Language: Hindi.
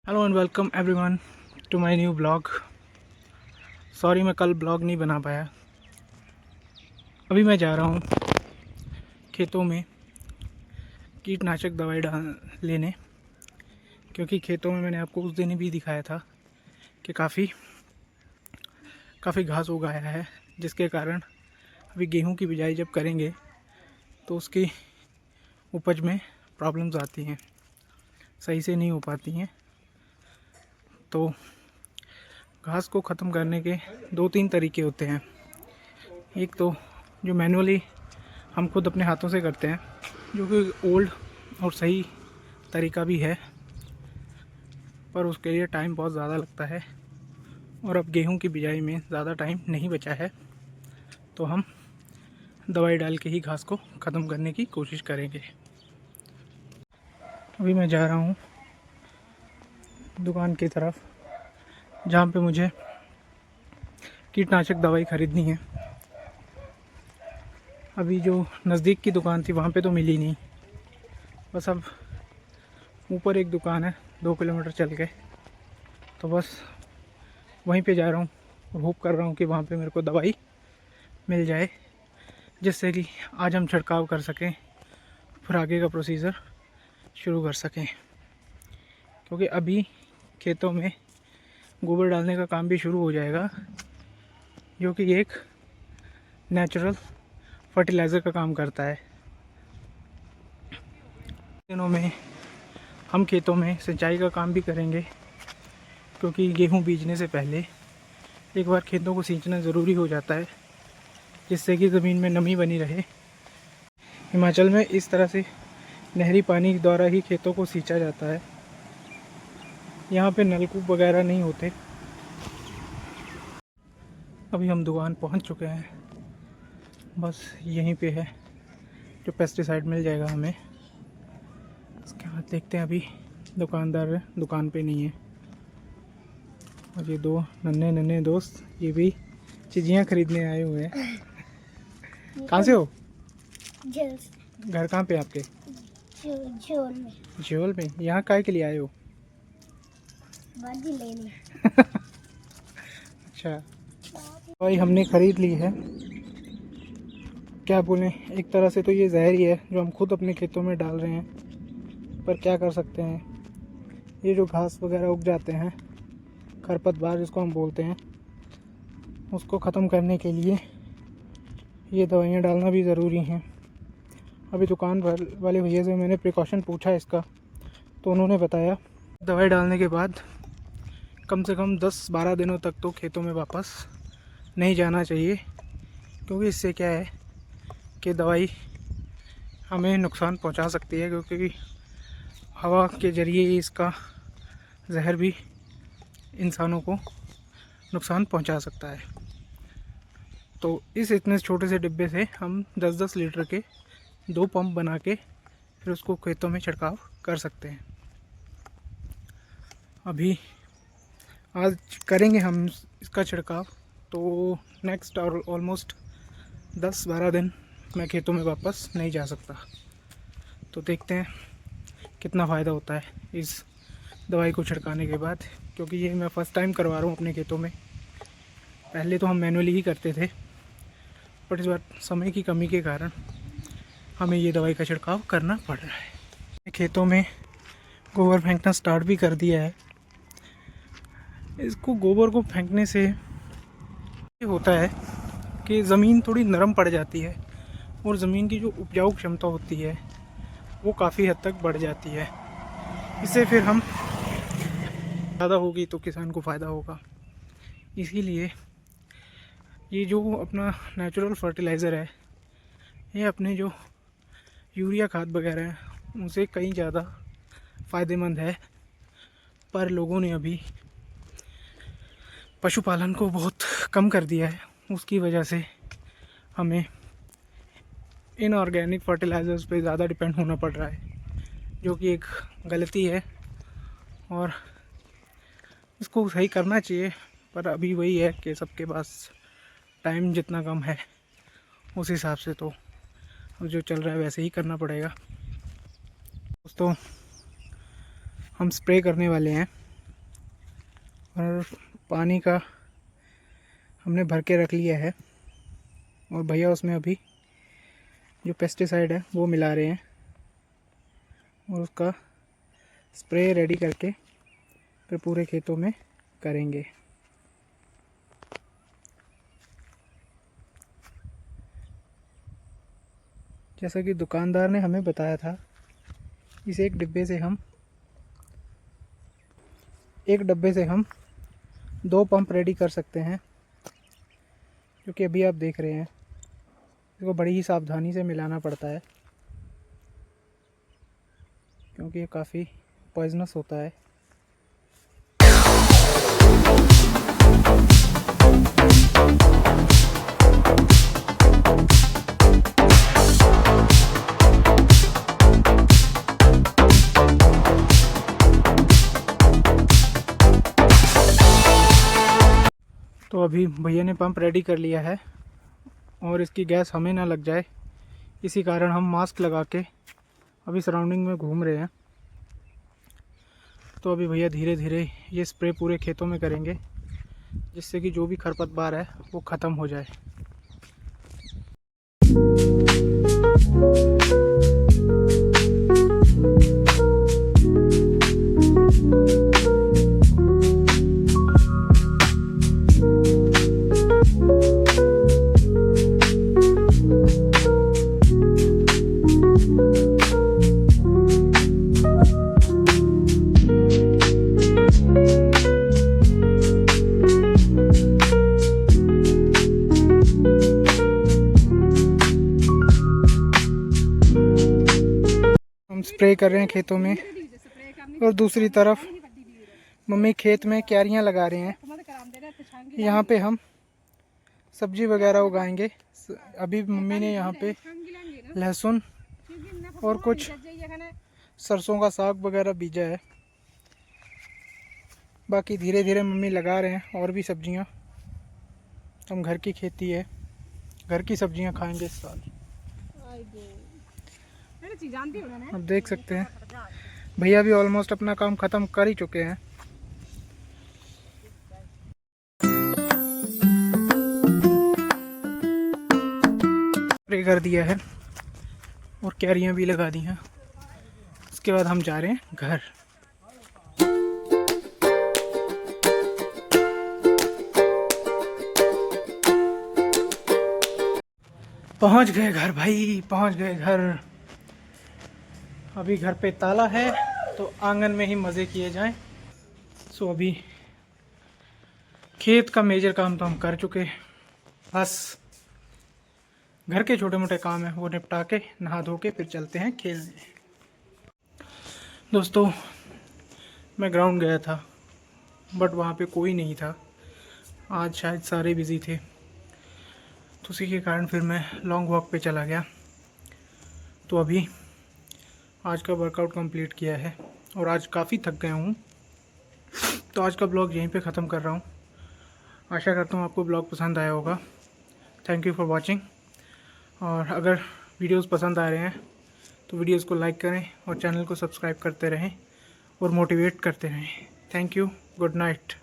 Hello and welcome everyone to my new blog. Sorry मैं कल ब्लॉग नहीं बना पाया। अभी मैं जा रहा हूँ खेतों में कीटनाशक दवाई लेने, क्योंकि खेतों में मैंने आपको उस दिन भी दिखाया था कि काफ़ी घास उगाया है, जिसके कारण अभी गेहूं की बिजाई जब करेंगे तो उसकी उपज में प्रॉब्लम्स आती हैं, सही से नहीं हो पाती हैं। तो घास को ख़त्म करने के 2-3 तरीके होते हैं। एक तो जो मैनुअली हम खुद अपने हाथों से करते हैं, जो कि ओल्ड और सही तरीका भी है, पर उसके लिए टाइम बहुत ज़्यादा लगता है और अब गेहूं की बिजाई में ज़्यादा टाइम नहीं बचा है, तो हम दवाई डाल के ही घास को ख़त्म करने की कोशिश करेंगे। अभी मैं जा रहा हूँ दुकान की तरफ, जहाँ पे मुझे कीटनाशक दवाई ख़रीदनी है। अभी जो नज़दीक की दुकान थी वहाँ पे तो मिली नहीं, बस अब ऊपर एक दुकान है 2 किलोमीटर चल के, तो बस वहीं पे जा रहा हूँ और होप कर रहा हूँ कि वहाँ पे मेरे को दवाई मिल जाए, जिससे कि आज हम छिड़काव कर सकें, फिर आगे का प्रोसीजर शुरू कर सकें। क्योंकि अभी खेतों में गोबर डालने का काम भी शुरू हो जाएगा, जो कि एक नेचुरल फर्टिलाइज़र का काम करता है। दिनों में हम खेतों में सिंचाई का काम भी करेंगे, क्योंकि गेहूं बीजने से पहले एक बार खेतों को सींचना ज़रूरी हो जाता है, जिससे कि ज़मीन में नमी बनी रहे। हिमाचल में इस तरह से नहरी पानी द्वारा ही खेतों को सींचा जाता है। यहाँ पे नलकूप वगैरह नहीं होते। अभी हम दुकान पहुँच चुके हैं, बस यहीं पे है जो पेस्टिसाइड मिल जाएगा हमें। इसके बाद देखते हैं, अभी दुकानदार दुकान पे नहीं है और ये 2 नन्हे दोस्त ये भी चीज़ियाँ खरीदने आए हुए हैं। कहाँ से हो? घर कहाँ पे आपके? झोल में। झोल में। यहाँ काय के लिए आए हो? बाजी लेने। अच्छा, भाई हमने ख़रीद ली है। क्या बोलें, एक तरह से तो ये जहर ही है जो हम खुद अपने खेतों में डाल रहे हैं, पर क्या कर सकते हैं। ये जो घास वगैरह उग जाते हैं, खरपतवार जिसको हम बोलते हैं, उसको ख़त्म करने के लिए ये दवाइयाँ डालना भी ज़रूरी हैं। अभी दुकान वाले भैया से मैंने प्रिकॉशन पूछा इसका, तो उन्होंने बताया दवाई डालने के बाद कम से कम 10-12 दिनों तक तो खेतों में वापस नहीं जाना चाहिए, क्योंकि इससे क्या है कि दवाई हमें नुकसान पहुंचा सकती है, क्योंकि हवा के ज़रिए इसका जहर भी इंसानों को नुकसान पहुंचा सकता है। तो इस इतने छोटे से डिब्बे से हम 10-10 लीटर के 2 पंप बना के फिर उसको खेतों में छिड़काव कर सकते हैं। अभी आज करेंगे हम इसका छिड़काव, तो नेक्स्ट और ऑलमोस्ट 10-12 दिन मैं खेतों में वापस नहीं जा सकता। तो देखते हैं कितना फ़ायदा होता है इस दवाई को छिड़काने के बाद, क्योंकि ये मैं फ़र्स्ट टाइम करवा रहा हूँ अपने खेतों में। पहले तो हम मैनुअली ही करते थे, बट इस बार समय की कमी के कारण हमें ये दवाई का छिड़काव करना पड़ रहा है। खेतों में गोबर फेंकना स्टार्ट भी कर दिया है। इसको गोबर को फेंकने से ये होता है कि ज़मीन थोड़ी नरम पड़ जाती है और ज़मीन की जो उपजाऊ क्षमता होती है वो काफ़ी हद तक बढ़ जाती है। इससे फिर हम ज़्यादा होगी तो किसान को फ़ायदा होगा। इसीलिए ये जो अपना नेचुरल फर्टिलाइज़र है, ये अपने जो यूरिया खाद वगैरह है उनसे कहीं ज़्यादा फ़ायदेमंद है। पर लोगों ने अभी पशुपालन को बहुत कम कर दिया है, उसकी वजह से हमें इनऑर्गेनिक फर्टिलाइज़र्स पे ज़्यादा डिपेंड होना पड़ रहा है, जो कि एक गलती है और इसको सही करना चाहिए। पर अभी वही है कि सबके पास टाइम जितना कम है, उस हिसाब से तो जो चल रहा है वैसे ही करना पड़ेगा। दोस्तों, हम स्प्रे करने वाले हैं और पानी का हमने भर के रख लिया है और भैया उसमें अभी जो पेस्टिसाइड है वो मिला रहे हैं और उसका स्प्रे रेडी करके फिर पूरे खेतों में करेंगे। जैसा कि दुकानदार ने हमें बताया था, इस एक डब्बे से हम 2 पंप रेडी कर सकते हैं, जो कि अभी आप देख रहे हैं। इसको बड़ी ही सावधानी से मिलाना पड़ता है क्योंकि ये काफ़ी पॉइजनस होता है। तो अभी भैया ने पंप रेडी कर लिया है और इसकी गैस हमें ना लग जाए, इसी कारण हम मास्क लगा के अभी सराउंडिंग में घूम रहे हैं। तो अभी भैया धीरे धीरे ये स्प्रे पूरे खेतों में करेंगे, जिससे कि जो भी खरपतवार है वो ख़त्म हो जाए। स्प्रे कर रहे हैं खेतों में और दूसरी तरफ मम्मी खेत में क्यारियां लगा रहे हैं। यहाँ पे हम सब्जी वगैरह उगाएंगे। अभी मम्मी ने यहाँ पे लहसुन और कुछ सरसों का साग वगैरह बीजा है। बाकी धीरे धीरे मम्मी लगा रहे हैं और भी सब्जियाँ। हम घर की खेती है, घर की सब्जियाँ खाएंगे इस साल। अब देख सकते हैं भैया भी ऑलमोस्ट अपना काम ख़त्म कर ही चुके हैं। स्प्रे कर दिया है और क्यारियां भी लगा दी हैं। उसके बाद हम जा रहे हैं घर। पहुंच गए घर भाई, पहुंच गए घर। अभी घर पे ताला है तो आंगन में ही मज़े किए जाएं। सो अभी खेत का मेजर काम तो हम कर चुके, बस घर के छोटे मोटे काम हैं वो निपटा के नहा धो के फिर चलते हैं खेलने। दोस्तों मैं ग्राउंड गया था बट वहाँ पे कोई नहीं था। आज शायद सारे बिज़ी थे, तो उसी के कारण फिर मैं लॉन्ग वॉक पे चला गया। तो अभी आज का वर्कआउट कंप्लीट किया है और आज काफ़ी थक गया हूँ। तो आज का ब्लॉग यहीं पे ख़त्म कर रहा हूँ। आशा करता हूँ आपको ब्लॉग पसंद आया होगा। Thank you for watching. और अगर वीडियोस पसंद आ रहे हैं तो वीडियोस को लाइक करें और चैनल को सब्सक्राइब करते रहें और मोटिवेट करते रहें। Thank you, good night.